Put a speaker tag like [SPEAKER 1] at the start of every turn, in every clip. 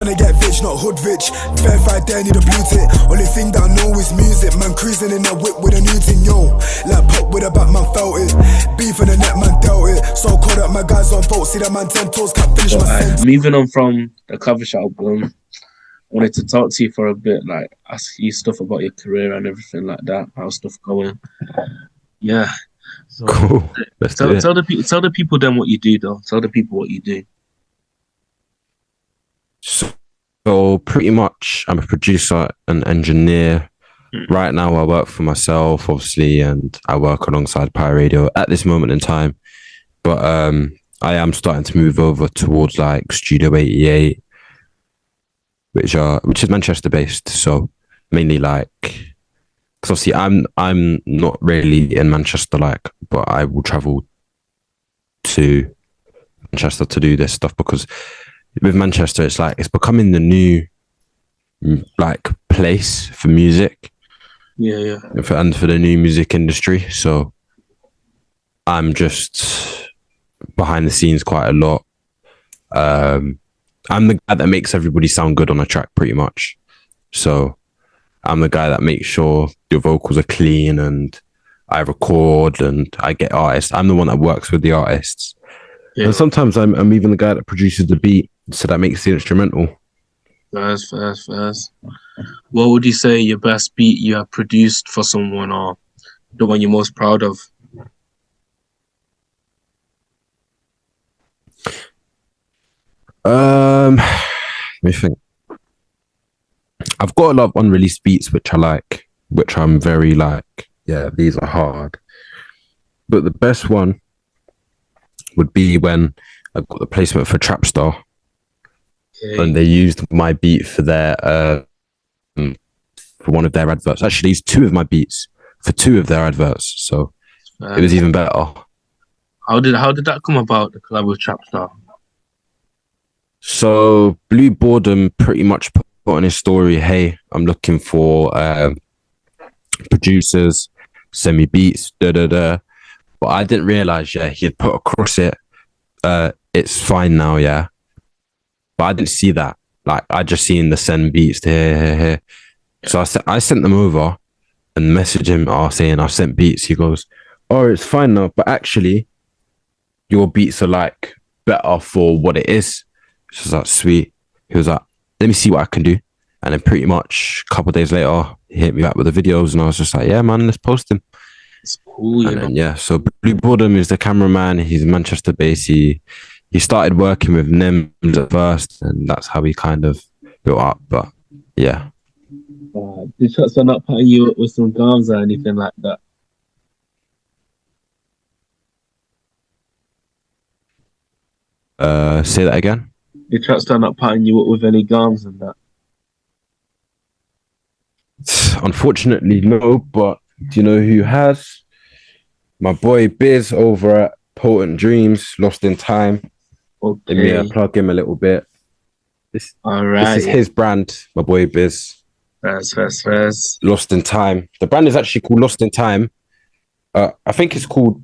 [SPEAKER 1] Tryna get rich, not hood rich. Verified there, need a blue tick. Only thing that I know is music. Man cruising in that whip with a new thing, yo. Like pop with a back, man felt it. Beef in the net, man dealt it. So cold that my guys on vote. See that man 10 toes, can't finish my sentence.
[SPEAKER 2] Moving on from the cover shot album, I wanted to talk to you for a bit, like ask you stuff about your career and everything like that. How's stuff going? Yeah. So,
[SPEAKER 3] cool.
[SPEAKER 2] Tell the people then what you do, though. Tell the people what you do.
[SPEAKER 3] So pretty much, I'm a producer and engineer. Right now, I work for myself, obviously, and I work alongside Pi Radio at this moment in time. But I am starting to move over towards like Studio 88, which is Manchester based. So mainly like, because obviously I'm not really in Manchester, like, but I will travel to Manchester to do this stuff because with Manchester, it's like it's becoming the new like place for music.
[SPEAKER 2] Yeah.
[SPEAKER 3] And for the new music industry. So I'm just behind the scenes quite a lot. I'm the guy that makes everybody sound good on a track pretty much. So I'm the guy that makes sure your vocals are clean and I record and I get artists. I'm the one that works with the artists. Yeah. And sometimes I'm even the guy that produces the beat, so that makes the instrumental.
[SPEAKER 2] Fast. What would you say your best beat you have produced for someone, or the one you're most proud of?
[SPEAKER 3] Let me think. I've got a lot of unreleased beats which I like, which I'm very like, yeah, these are hard. But the best one would be when I got the placement for Trapstar. Okay. And they used my beat for their for one of their adverts. Actually, it's two of my beats for two of their adverts. So it was even better.
[SPEAKER 2] How did that come about, the collab with Trapstar?
[SPEAKER 3] So Blue Boredom pretty much put on his story, hey, I'm looking for producers, send me beats, But I didn't realize, he had put across it, it's fine now, But I didn't see that. Like, I just seen the send beats to here. So I sent them over and messaged him saying I've sent beats. He goes, oh, it's fine now, but actually your beats are like better for what it is. So I was like, sweet. He was like, let me see what I can do. And then pretty much a couple of days later, he hit me back with the videos and I was just like, yeah, man, let's post them.
[SPEAKER 2] It's cool,
[SPEAKER 3] and then, so Blue Boredom is the cameraman. He's Manchester based. He started working with Nims at first, and that's how he kind of built up. But yeah.
[SPEAKER 2] Did Trapstar not pattern you up with some garms or anything like that?
[SPEAKER 3] Say that again.
[SPEAKER 2] Did Trapstar not pattern you up with any garms and that?
[SPEAKER 3] Unfortunately, no. But do you know who has? My boy Biz over at Potent Dreams, Lost in Time.
[SPEAKER 2] Okay.
[SPEAKER 3] Let me plug him a little bit. This is his brand, my boy Biz.
[SPEAKER 2] First.
[SPEAKER 3] Lost in Time. The brand is actually called Lost in Time. I think it's called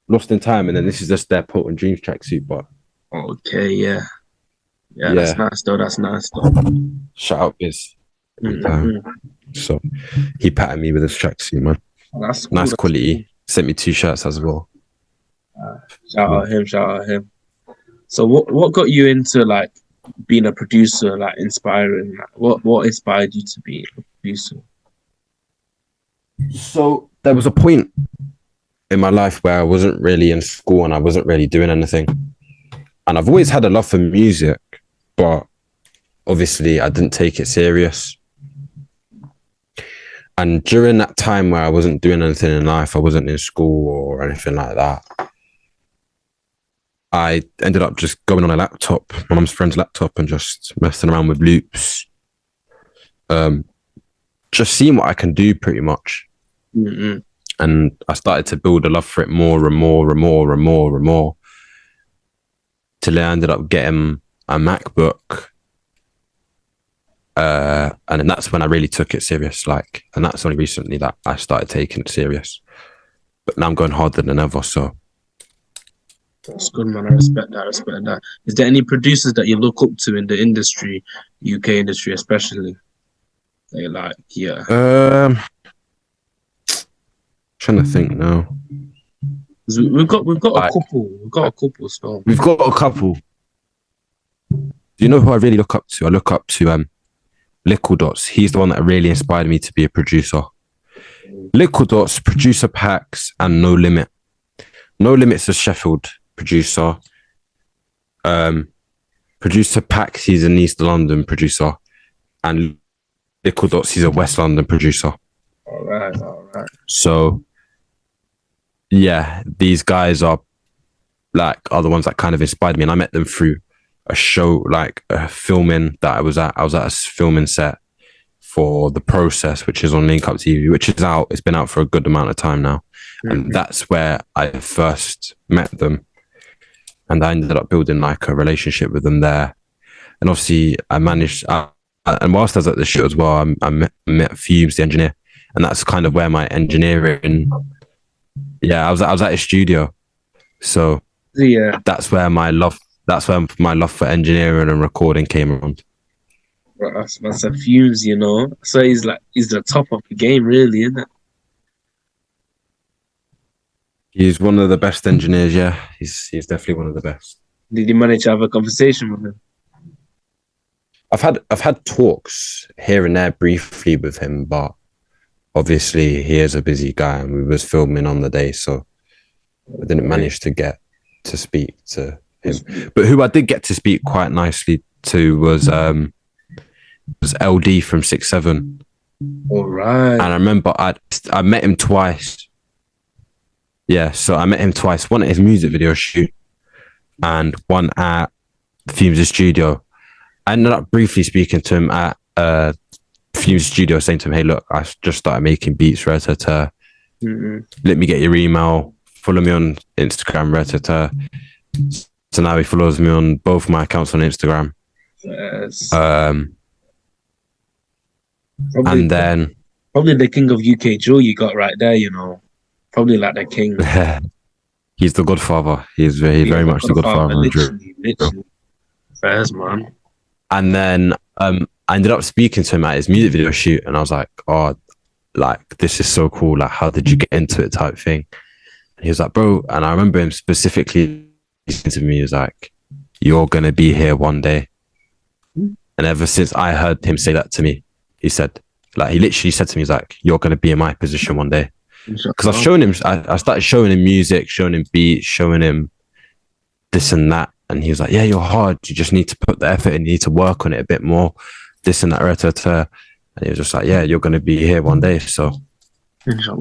[SPEAKER 3] Lost in Time, and then this is just their Potent Dreams tracksuit. But
[SPEAKER 2] okay, yeah. That's nice though.
[SPEAKER 3] Shout out Biz. So he patted me with his tracksuit, man.
[SPEAKER 2] That's cool.
[SPEAKER 3] Nice quality. Cool. Sent me 2 shirts as well.
[SPEAKER 2] Shout out him. So what got you into like being a producer, like inspiring? What inspired you to be a producer?
[SPEAKER 3] So there was a point in my life where I wasn't really in school and I wasn't really doing anything. And I've always had a love for music, but obviously I didn't take it serious. And during that time where I wasn't doing anything in life, I wasn't in school or anything like that, I ended up just going on a laptop, my mum's friend's laptop, and just messing around with loops. Just seeing what I can do pretty much.
[SPEAKER 2] Mm-hmm.
[SPEAKER 3] And I started to build a love for it more and more. Till I ended up getting a MacBook. And then that's when I really took it serious. And that's only recently that I started taking it serious. But now I'm going harder than ever, so
[SPEAKER 2] That's good, man. I respect that. I respect that. Is there any producers that you look up to in the industry, UK industry especially? That you like, yeah.
[SPEAKER 3] Trying to think now.
[SPEAKER 2] 'Cause we've got a
[SPEAKER 3] Like,
[SPEAKER 2] couple. We've got a couple still.
[SPEAKER 3] we've got a couple. Do you know who I really look up to? I look up to Liquid Dots. He's the one that really inspired me to be a producer. Liquid Dots, Producer Packs, and No Limit. No Limit's a Sheffield producer. Producer Packs, he's an East London producer. And Liquid Dots, he's a West London producer.
[SPEAKER 2] All right, all right.
[SPEAKER 3] So, yeah, these guys are the ones that kind of inspired me. And I met them through a show, like a filming that I was at. I was at a filming set for The Process, which is on Link Up TV, which is out. It's been out for a good amount of time now. And that's where I first met them. And I ended up building like a relationship with them there. And obviously I managed, and whilst I was at the show as well, I met Fumes, the engineer. And that's kind of where my engineering, I was at his studio. So
[SPEAKER 2] Yeah,
[SPEAKER 3] that's where my love for engineering and recording came around.
[SPEAKER 2] that's a Fuse, you know. So he's the top of the game, really, isn't it?
[SPEAKER 3] He's one of the best engineers, yeah. He's definitely one of the best.
[SPEAKER 2] Did you manage to have a conversation with him?
[SPEAKER 3] I've had talks here and there briefly with him, but obviously he is a busy guy and we was filming on the day, so I didn't manage to get to speak to him. But who I did get to speak quite nicely to was LD from 6'7".
[SPEAKER 2] All right.
[SPEAKER 3] And I remember I met him twice. Yeah, so I met him twice. One at his music video shoot and one at Fumes' studio. I ended up briefly speaking to him at Fumes' studio, saying to him, hey, look, I just started making beats, let me get your email, follow me on Instagram, So now he follows me on both my accounts on Instagram.
[SPEAKER 2] Yes.
[SPEAKER 3] And then
[SPEAKER 2] probably the king of UK Joe you got right there, you know. Probably like the king.
[SPEAKER 3] he's the godfather. He's very much the godfather.
[SPEAKER 2] Literally. Fairs, man.
[SPEAKER 3] And then I ended up speaking to him at his music video shoot, and I was like, oh, like, this is so cool. Like, how did you get into it type thing? And he was like, bro, and I remember him specifically saying to me, he was like, you're going to be here one day. And ever since I heard him say that to me, he literally said to me, he's like, you're going to be in my position one day. Because I've shown him, I started showing him music, showing him beats, showing him this and that. And he was like, yeah, you're hard. You just need to put the effort in. You need to work on it a bit more. This and that. And he was just like, yeah, you're going to be here one day. So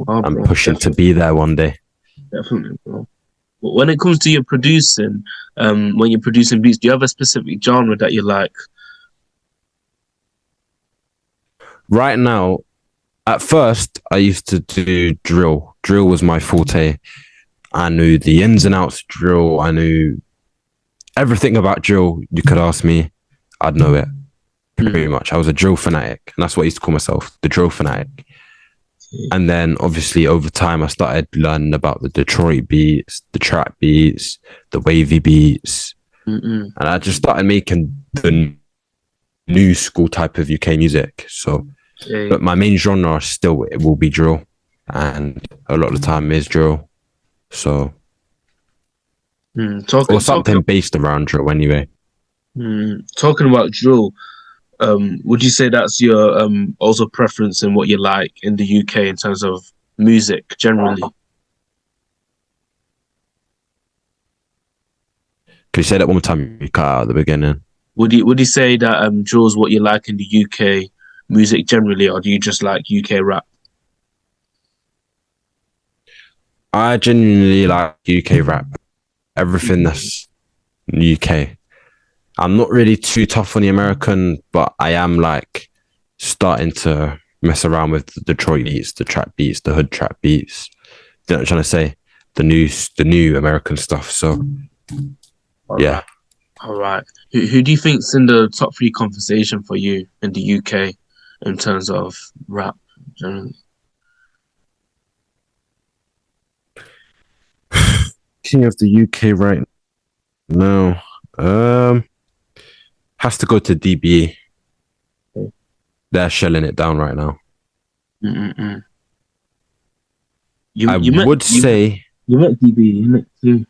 [SPEAKER 3] I'm pushing to be there one day.
[SPEAKER 2] Definitely, bro. But when it comes to your producing, when you're producing beats, do you have a specific genre that you like?
[SPEAKER 3] Right now, at first, I used to do drill. Drill was my forte. I knew the ins and outs of drill. I knew everything about drill. You could ask me, I'd know it pretty much. I was a drill fanatic, and that's what I used to call myself, the drill fanatic. And then, obviously, over time, I started learning about the Detroit beats, the trap beats, the wavy beats, and I just started making the new school type of UK music. So. But my main genre it will be drill, and a lot of the time is drill. So, or something based around drill anyway.
[SPEAKER 2] Talking about drill, would you say that's your also preference in what you like in the UK in terms of music generally?
[SPEAKER 3] Can you say that one more time? You cut out at the beginning.
[SPEAKER 2] Would you say that drill is what you like in the UK music generally, or do you just like UK rap?
[SPEAKER 3] I genuinely like UK rap. Everything that's UK. I'm not really too tough on the American, but I am like starting to mess around with the Detroit beats, the trap beats, the hood trap beats. You know what I'm trying to say? The new American stuff. So yeah.
[SPEAKER 2] All right. Who do you think's in the top 3 conversation for you in the UK in terms of rap generally?
[SPEAKER 3] King of the UK right No. Has to go to DBE.
[SPEAKER 2] Okay.
[SPEAKER 3] They're shelling it down right now.
[SPEAKER 2] Mm-mm-mm.
[SPEAKER 3] I would say
[SPEAKER 2] you met DB, you met too.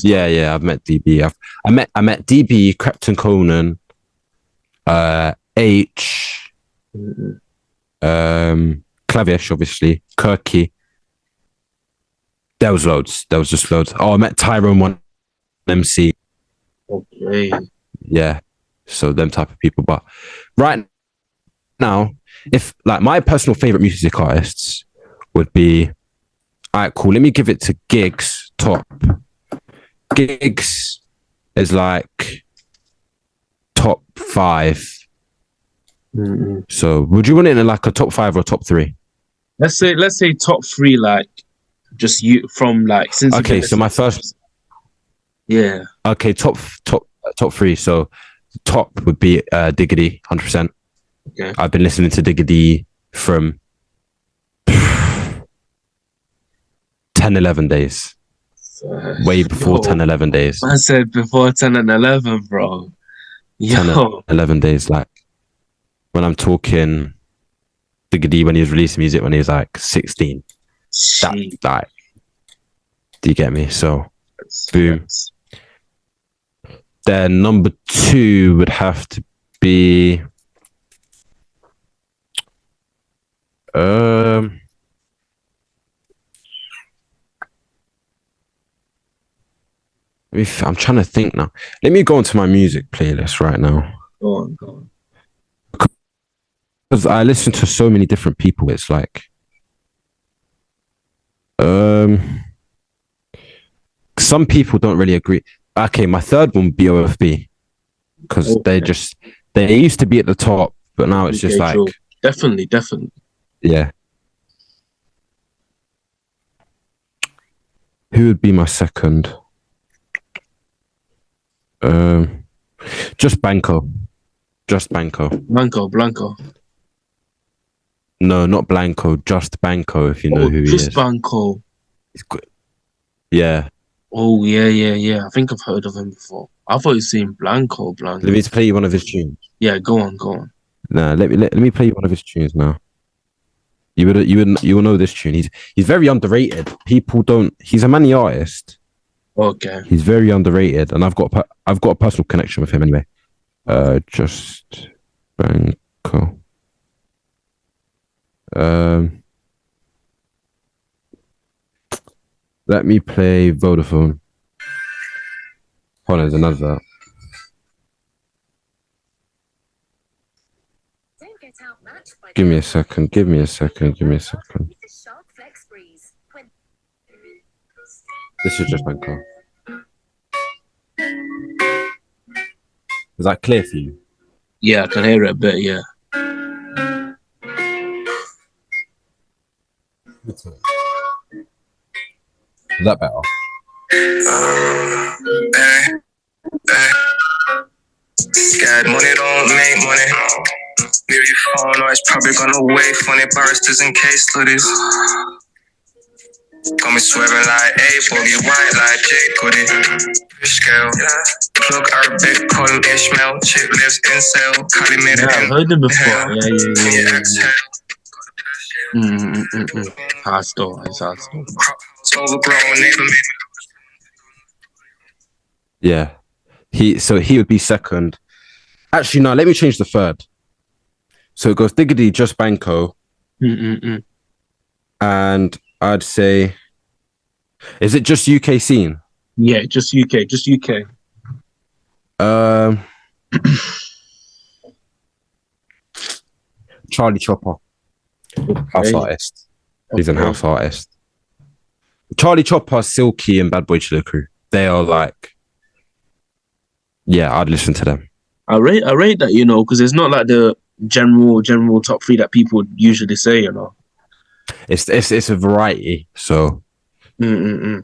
[SPEAKER 3] yeah, I've met DB. I met DB, Captain Conan, H,
[SPEAKER 2] Mm-mm.
[SPEAKER 3] Clavish, obviously, Kirky. There was loads. There was just loads. Oh, I met Tyrone One MC.
[SPEAKER 2] Okay.
[SPEAKER 3] Yeah. So them type of people. But right now, if like my personal favorite music artists would be, all right, cool. Let me give it to Gigs top. Gigs is like top 5.
[SPEAKER 2] Mm-mm.
[SPEAKER 3] So would you want it in like a top 5 or top 3?
[SPEAKER 2] Let's say top 3, like just you from like since.
[SPEAKER 3] Okay, so my first.
[SPEAKER 2] Yeah.
[SPEAKER 3] Okay, top 3. So top would be Diggity, 100%.
[SPEAKER 2] Okay.
[SPEAKER 3] I've been listening to Diggity from 10, 11 days. Way before 10, 11 days.
[SPEAKER 2] I said before 10 and 11, bro.
[SPEAKER 3] 10 and 11 days, like when I'm talking Diggity when he was releasing music when he was like 16. That, like, do you get me? So, boom. Then number 2 would have to be I'm trying to think now. Let me go into my music playlist right now.
[SPEAKER 2] Go on.
[SPEAKER 3] Because I listen to so many different people. It's like some people don't really agree. Okay, my third one BOFB. Because they used to be at the top, but now it's just like
[SPEAKER 2] true. Definitely.
[SPEAKER 3] Yeah. Who would be my second? Just Blanco.
[SPEAKER 2] Blanco.
[SPEAKER 3] No, not Blanco. Just Banco. If you know who he is.
[SPEAKER 2] Just Banco.
[SPEAKER 3] He's good. Yeah.
[SPEAKER 2] Oh yeah. I think I've heard of him before. I thought you seen Blanco.
[SPEAKER 3] Let me play you one of his tunes.
[SPEAKER 2] Yeah, go on.
[SPEAKER 3] Nah, let me play you one of his tunes now. You will know this tune. He's very underrated. People don't. He's a money artist.
[SPEAKER 2] Okay.
[SPEAKER 3] He's very underrated, and I've got a personal connection with him anyway. Just Banco. Let me play Vodafone. Hold on, there's another. Give me a second. This is just Banco. Is that clear for you?
[SPEAKER 2] Yeah, I can hear it a bit, yeah.
[SPEAKER 3] Is that better?
[SPEAKER 4] Scared money don't make money. Maybe your phone or it's probably gonna wait funny barristers and case studies. Got me swearing like A, boogie white like J Goody. Scale, plug Arabic, call him Ishmael. Chick lives in cell. Kali made it.
[SPEAKER 2] I've heard it before. Yeah. Hard store. It's hard store.
[SPEAKER 4] Overgrown neighbor made me.
[SPEAKER 3] Yeah. He would be second. Actually, no, let me change the third. So it goes Diggity, Just Banco. And I'd say, is it just UK scene?
[SPEAKER 2] Yeah, just UK.
[SPEAKER 3] Charlie Chopper. House artist. He's a house artist. Charlie Chopper, Silky, and Bad Boy Chiller Crew. They are like, yeah, I'd listen to them.
[SPEAKER 2] I rate that, because it's not like the general top 3 that people would usually say,
[SPEAKER 3] It's a variety, so.
[SPEAKER 2] I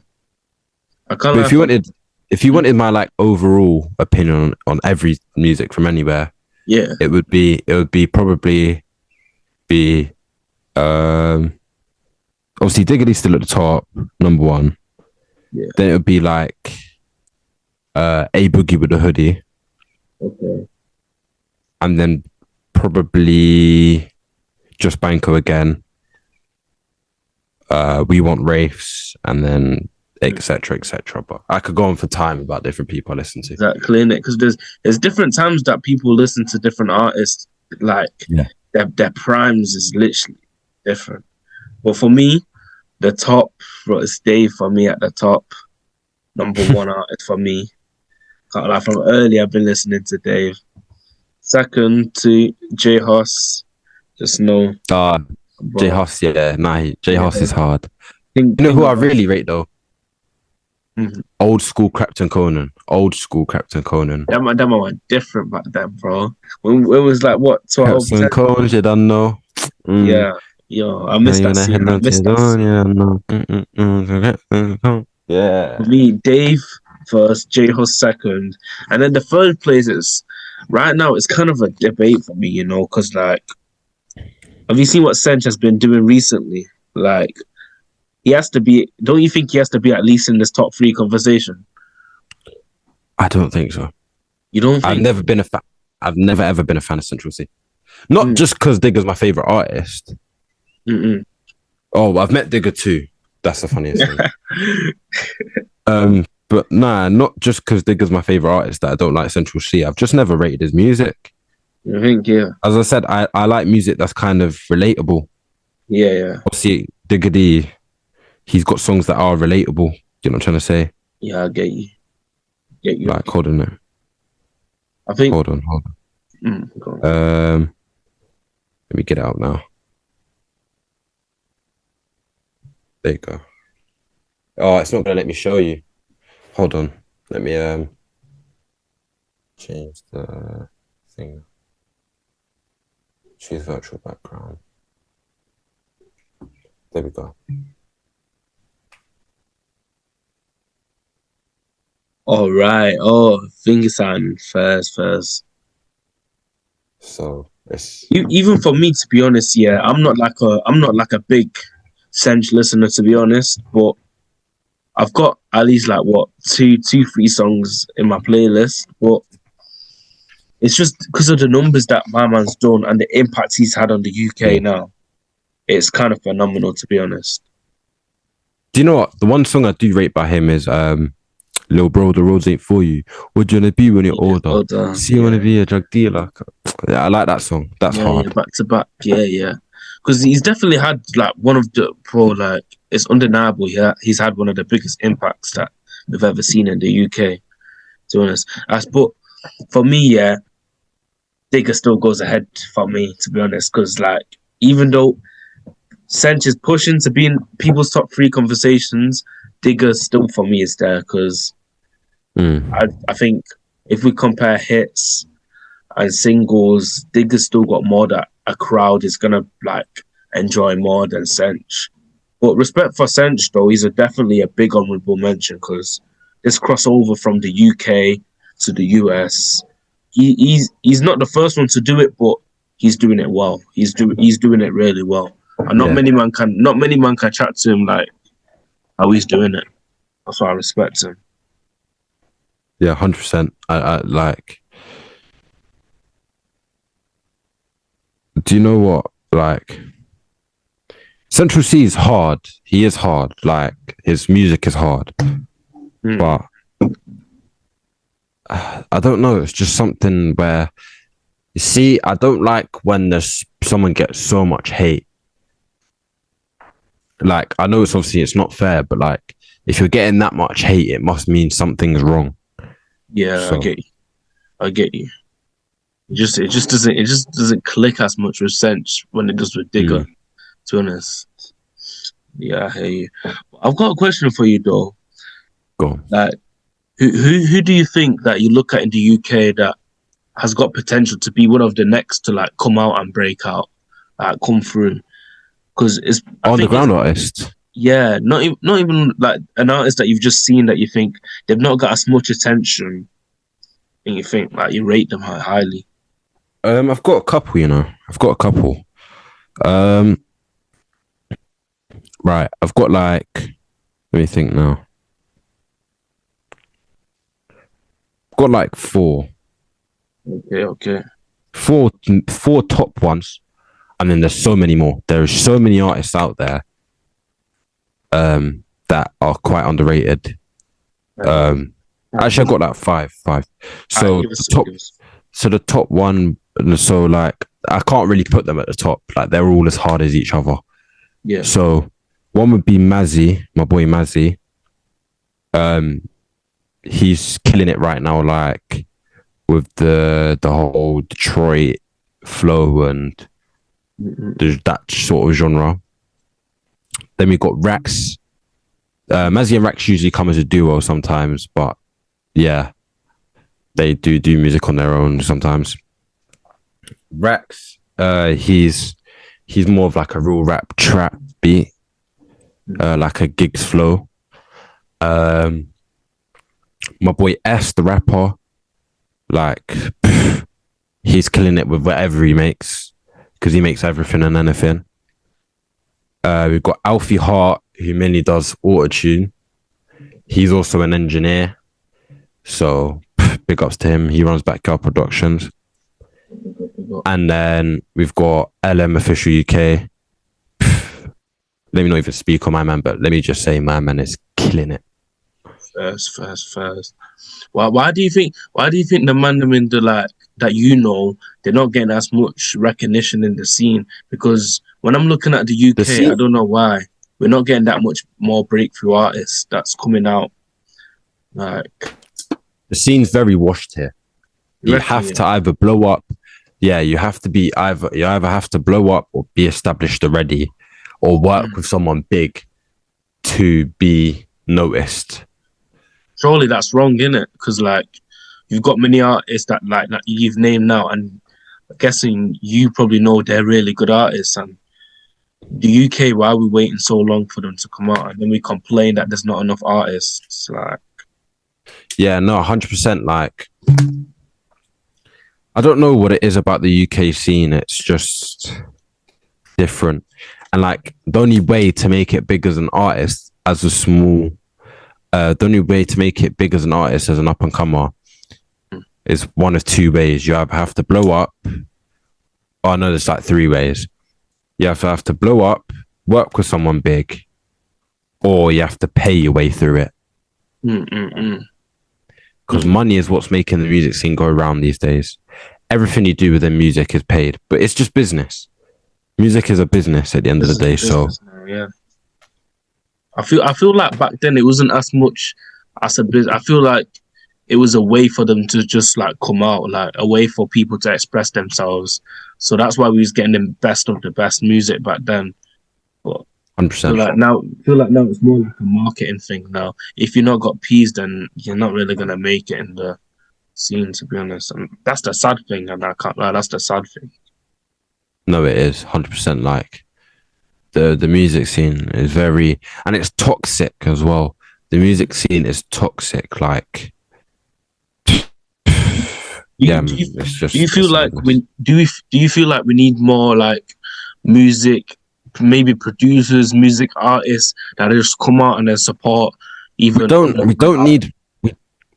[SPEAKER 2] can't.
[SPEAKER 3] If you wanted my like overall opinion on every music from anywhere,
[SPEAKER 2] yeah,
[SPEAKER 3] it would probably be obviously Diggity's still at the top, number 1.
[SPEAKER 2] Yeah.
[SPEAKER 3] Then it would be like A Boogie with a Hoodie,
[SPEAKER 2] Okay.
[SPEAKER 3] and then probably Just Banco again. We Want Wraiths, and then etc. etc. But I could go on for time about different people I listen to.
[SPEAKER 2] Exactly, innit? Because there's different times that people listen to different artists. Like
[SPEAKER 3] Yeah.
[SPEAKER 2] their primes is literally different. But for me, the top is Dave for me at the top. Number one artist for me. Like from early, I've been listening to Dave. Second to J Hus. Just know,
[SPEAKER 3] J
[SPEAKER 2] bro.
[SPEAKER 3] Huss, yeah, nah, J Huss is hard.
[SPEAKER 2] Think,
[SPEAKER 3] You know
[SPEAKER 2] think
[SPEAKER 3] who I
[SPEAKER 2] about-
[SPEAKER 3] really rate though?
[SPEAKER 2] Mhm.
[SPEAKER 3] Old school Captain Conan. Old school Captain Conan.
[SPEAKER 2] Them man were different back then, bro. When it was like what 12,
[SPEAKER 3] Captain
[SPEAKER 2] 10?
[SPEAKER 3] Conan, you don't know.
[SPEAKER 2] Yeah, yo, I missed that scene. I missed that scene.
[SPEAKER 3] Yeah.
[SPEAKER 2] For me, Dave first, J Hus second, and then the third place is right now. It's kind of a debate for me, you know, because like, have you seen what Sench has been doing recently? Like, he has to be. Don't you think he has to be at least in this top three conversation?
[SPEAKER 3] I don't think so.
[SPEAKER 2] You don't
[SPEAKER 3] I've
[SPEAKER 2] think?
[SPEAKER 3] never been a fan. I've never ever been a fan of Central C. Not just because Digger's my favorite artist.
[SPEAKER 2] Mm-mm.
[SPEAKER 3] Oh, I've met Digger too. That's the funniest thing. But nah, not just because Digger's my favorite artist that I don't like Central C. I've just never rated his music.
[SPEAKER 2] You think? Yeah,
[SPEAKER 3] As I said, I like music that's kind of relatable.
[SPEAKER 2] yeah.
[SPEAKER 3] Obviously, Digger D, he's got songs that are relatable. You know what I'm trying to say?
[SPEAKER 2] Yeah, I get you. Get you.
[SPEAKER 3] Like, hold on there.
[SPEAKER 2] I think.
[SPEAKER 3] Hold on.
[SPEAKER 2] Go on.
[SPEAKER 3] Let me get it out now. There you go. Oh, it's not gonna let me show you. Hold on. Let me change the thing. Choose virtual background. There we go.
[SPEAKER 2] All right. Oh, finger sign first.
[SPEAKER 3] So it's
[SPEAKER 2] Even for me, to be honest, yeah, I'm not like a big Sench listener, to be honest, but I've got at least like what two, three songs in my playlist. But it's just because of the numbers that my man's done and the impact he's had on the UK now. It's kind of phenomenal, to be honest.
[SPEAKER 3] Do you know what? The one song I do rate by him is Lil Bro, The Roads Ain't For You. What do you wanna be when you're older? See you wanna be a drug dealer. Yeah, I like that song. That's hard.
[SPEAKER 2] Yeah, back to back. Yeah. Because he's definitely had like one of the like it's undeniable. Yeah, he's had one of the biggest impacts that we've ever seen in the UK. To be honest, but for me, yeah, Digger still goes ahead for me. To be honest, because like even though Sench is pushing to be in people's top three conversations, Digger still for me is there because I think if we compare hits and singles, Digger's still got more that a crowd is gonna like enjoy more than Sench. But respect for Sench though, he's definitely a big honourable mention because this crossover from the UK to the US, he's not the first one to do it, but he's doing it well. He's doing it really well, and not many man can chat to him like how he's doing it. That's why I respect him.
[SPEAKER 3] Yeah, 100%. I like. Do you know what? Like, Central C is hard. He is hard. Like, his music is hard. But I don't know. It's just something where, you see, I don't like when there's someone gets so much hate. Like, I know it's not fair, but like, if you're getting that much hate, it must mean something's wrong.
[SPEAKER 2] Yeah,
[SPEAKER 3] So.
[SPEAKER 2] I get you. It just doesn't click as much with Sench when it does with Digger. To be honest, yeah, I hear you. I've got a question for you though.
[SPEAKER 3] Go on.
[SPEAKER 2] Like, who do you think that you look at in the UK that has got potential to be one of the next to like come out and break out, come through? Because it's
[SPEAKER 3] Underground artist.
[SPEAKER 2] Yeah, not even like an artist that you've just seen that you think they've not got as much attention, and you think like you rate them highly.
[SPEAKER 3] I've got a couple, I've got a couple. Right, I've got like, let me think now. got like four top ones, and then there's so many more. There are so many artists out there that are quite underrated. Actually, I got like five. So the top one. So like, I can't really put them at the top. Like, they're all as hard as each other.
[SPEAKER 2] Yeah.
[SPEAKER 3] So one would be Mazzy, my boy Mazzy. He's killing it right now, like with the whole Detroit flow and that sort of genre. Then we got Rax. Mazzy and Rax usually come as a duo sometimes, but yeah, they do music on their own sometimes. Rax, he's more of like a real rap trap beat, like a gigs flow. My boy S, the rapper, like he's killing it with whatever he makes, because he makes everything and anything. We've got Alfie Hart, who mainly does autotune. He's also an engineer, so big ups to him. He runs Backyard Productions. And then we've got LM Official UK. Let me not even speak on my man, but let me just say my man is killing it.
[SPEAKER 2] First. Why do you think the man in the like that, you know, they're not getting as much recognition in the scene? Because when I'm looking at the UK, I don't know why we're not getting that much more breakthrough artists that's coming out. Like,
[SPEAKER 3] the scene's very washed here. You have to either blow up. Yeah, you have to be you either have to blow up or be established already, or work with someone big to be noticed.
[SPEAKER 2] Surely that's wrong, innit? Because like, you've got many artists that like you've named now, and I'm guessing you probably know they're really good artists. And the UK, why are we waiting so long for them to come out? And then we complain that there's not enough artists. Like,
[SPEAKER 3] yeah, no, 100%. Like, I don't know what it is about the UK scene. It's just different. And like, the only way to make it big as an artist, as a small, the only way to make it big as an artist, as an up and comer, is one of two ways. You either have to blow up. Oh no, there's like three ways. You have to blow up, work with someone big, or you have to pay your way through it. Because money is what's making the music scene go around these days. Everything you do within music is paid, but it's just business. Music is a business at the end of the day. So
[SPEAKER 2] yeah, I feel like back then it wasn't as much as a business. I feel like it was a way for them to just like come out, like a way for people to express themselves. So that's why we was getting the best of the best music back then. But
[SPEAKER 3] 100%.
[SPEAKER 2] I feel like now it's more like a marketing thing now. If you're not got peas, then you're not really gonna make it in the scene, to be honest. And that's the sad thing, and I can't lie, that's the sad thing.
[SPEAKER 3] No, it is 100%. Like, the music scene is very, and it's toxic as well. The music scene is toxic. Like,
[SPEAKER 2] Do you feel like we need more like music, maybe producers, music artists that just come out and then support? Even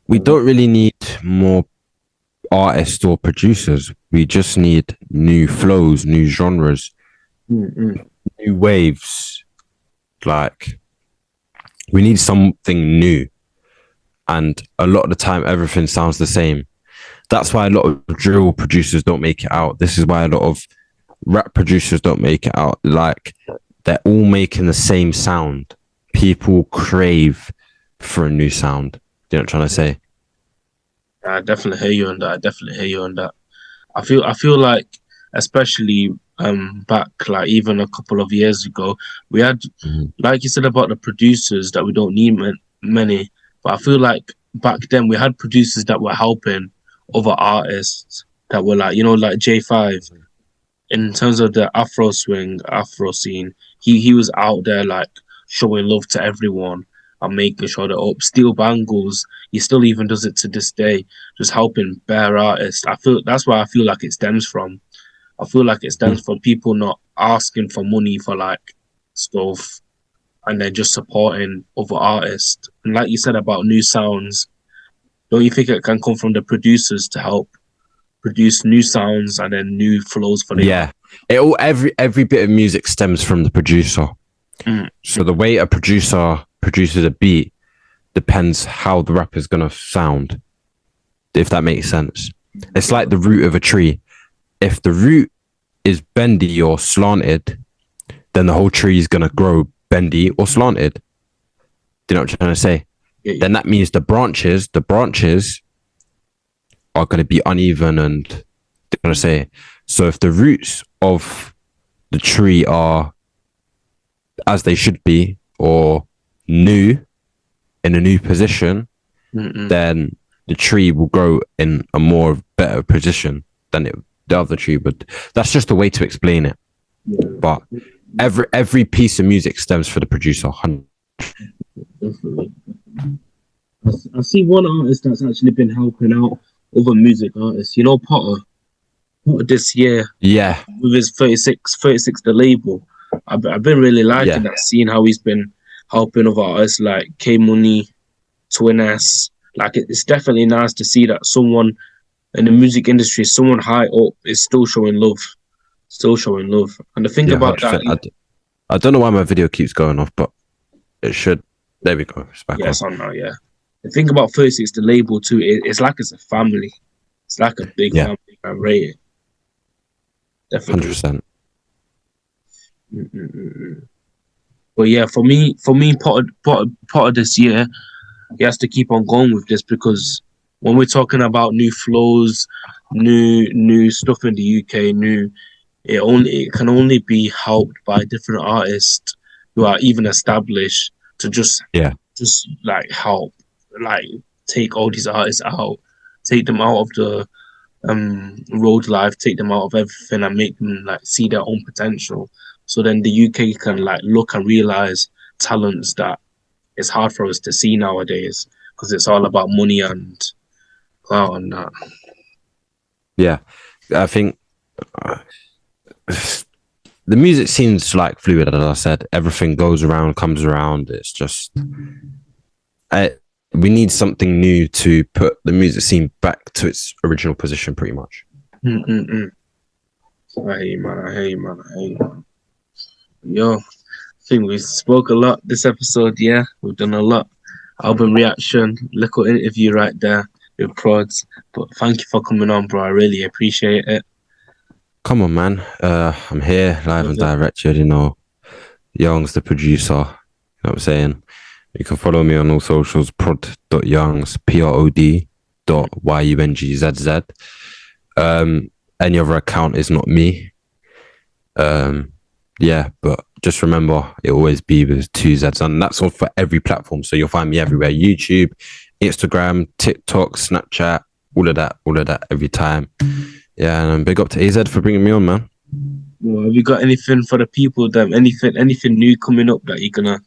[SPEAKER 3] we don't really need more artists or producers. We just need new flows, new genres, new waves. Like, we need something new, and a lot of the time everything sounds the same. That's why a lot of drill producers don't make it out. This is why a lot of rap producers don't make it out. Like, they're all making the same sound. People crave for a new sound. You know what I'm trying to say?
[SPEAKER 2] I definitely hear you on that. I feel like, especially back like even a couple of years ago, we had, like you said about the producers, that we don't need many. But I feel like back then we had producers that were helping other artists that were like, you know, like J5. In terms of the Afro scene, he was out there like showing love to everyone and making sure that up. Steel Bangles, he still even does it to this day, just helping bare artists. That's where I feel like it stems from. I feel like it stems from people not asking for money for like stuff, and then just supporting other artists. And like you said about new sounds, don't you think it can come from the producers to help produce new sounds and then new flows for the
[SPEAKER 3] Yeah, every bit of music stems from the producer. So the way a producer produces a beat depends how the rapper's gonna sound, if that makes sense. It's like the root of a tree. If the root is bendy or slanted, then the whole tree is gonna grow bendy or slanted. Do you know what I'm trying to say?
[SPEAKER 2] Yeah.
[SPEAKER 3] Then that means the branches are going to be uneven and they're going to say, so if the roots of the tree are as they should be or new in a new position, then the tree will grow in a more better position than the other tree would. That's just a way to explain it.
[SPEAKER 2] Yeah.
[SPEAKER 3] But every piece of music stems from the producer.
[SPEAKER 2] Definitely. I see one artist that's actually been helping out other music artists. You know, Potter this year.
[SPEAKER 3] Yeah.
[SPEAKER 2] With his 36 the label. I've been really liking that, seeing how he's been helping other artists like K Money, Twin S. Like, it's definitely nice to see that someone in the music industry, someone high up, is still showing love. And the thing about
[SPEAKER 3] 100%.
[SPEAKER 2] that,
[SPEAKER 3] I don't know why my video keeps going off, but it should. There we go. It's back on.
[SPEAKER 2] it's on now, yeah. The thing about 36, the label too, it's like it's a family. It's like a big family. I rate it. Definitely.
[SPEAKER 3] 100%.
[SPEAKER 2] But yeah, for me, Potter this year, he has to keep on going with this, because when we're talking about new flows, new stuff in the UK, it can only be helped by different artists who are even established to just like help, like take all these artists out, take them out of the road life, take them out of everything, and make them like see their own potential. So then the UK can like look and realize talents that it's hard for us to see nowadays, because it's all about money and clout and that.
[SPEAKER 3] Yeah, I think the music seems like fluid, as I said. Everything goes around, comes around. It's just we need something new to put the music scene back to its original position, pretty much.
[SPEAKER 2] I hear you, man. Yo, I think we spoke a lot this episode. Yeah, we've done a lot. Album reaction, little interview right there with Prods. But thank you for coming on, bro. I really appreciate it.
[SPEAKER 3] Come on, man. I'm here, live and directed, Youngz, the producer. You know what I'm saying? You can follow me on all socials, Prod.Yungz, Prod.Yungzz. Any other account is not me. But just remember, it always be with 2 Z's, and that's all for every platform. So you'll find me everywhere: YouTube, Instagram, TikTok, Snapchat, all of that every time. Yeah, and big up to AZ for bringing me on, man.
[SPEAKER 2] Well, have you got anything for the people? Anything new coming up that you're gonna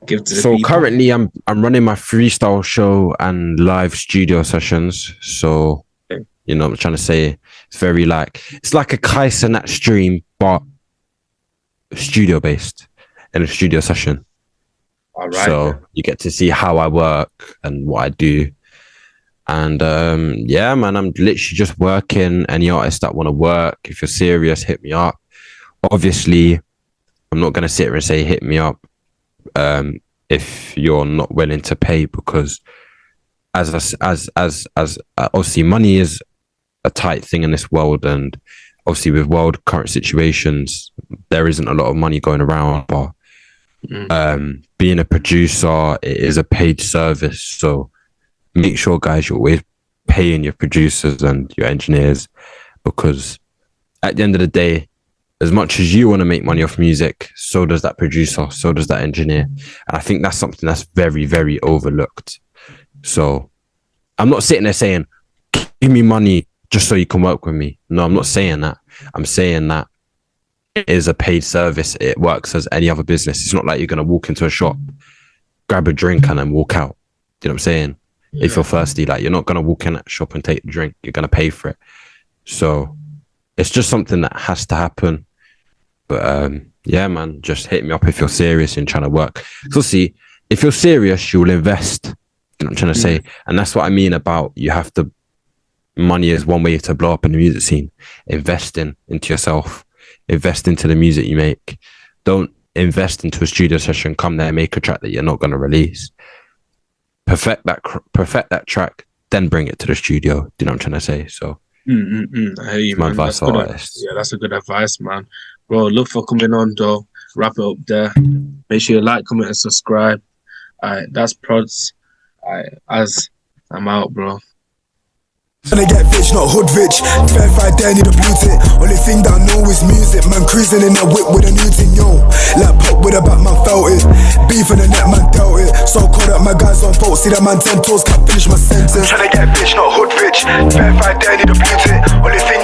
[SPEAKER 2] give to the people?
[SPEAKER 3] So currently, I'm running my freestyle show and live studio sessions. So you know what I'm trying to say. It's very it's like a Kaiser stream, but studio based in a studio session.
[SPEAKER 2] All right.
[SPEAKER 3] So you get to see how I work and what I do. And man, I'm literally just working. Any artists that want to work, if you're serious, hit me up. Obviously, I'm not going to sit here and say hit me up if you're not willing to pay, because as obviously money is a tight thing in this world, and obviously with world current situations, there isn't a lot of money going around. But being a producer, it is a paid service, so make sure, guys, you're always paying your producers and your engineers, because at the end of the day, as much as you want to make money off music, so does that producer, so does that engineer. And I think that's something that's very, very overlooked. So I'm not sitting there saying, give me money just so you can work with me. No, I'm not saying that. I'm saying that it is a paid service. It works as any other business. It's not like you're going to walk into a shop, grab a drink and then walk out. You know what I'm saying? Yeah. If you're thirsty, you're not going to walk in that shop and take the drink. You're going to pay for it. So it's just something that has to happen. But man, just hit me up if you're serious in trying to work. So see, if you're serious, you'll invest You know what I'm trying to say? And that's what I mean about you have to, money is one way to blow up in the music scene. Investing into yourself, invest into the music you make. Don't invest into a studio session, come there, make a track that you're not going to release. Perfect that track, then bring it to the studio. Do you know what I'm trying to say? So
[SPEAKER 2] I hear you,
[SPEAKER 3] my
[SPEAKER 2] man.
[SPEAKER 3] advice
[SPEAKER 2] That's
[SPEAKER 3] to
[SPEAKER 2] good.
[SPEAKER 3] artists.
[SPEAKER 2] Yeah, that's a good advice, man. Bro, look for coming on, though. Wrap it up there. Make sure you like, comment, and subscribe. That's Prods. As I'm out, bro.
[SPEAKER 1] Tryna get rich, not hood rich. Verified there, need a blue tick. Only thing that I know is music. Man cruising in that whip with a new thing, yo. Like pop with a back, man felt it. Beef in the net, man dealt it. So cold up, my guys on fault. See that man 10 toes, can't finish my sentence. Tryna get rich, not hood rich. Verified there, need a blue tick. Only thing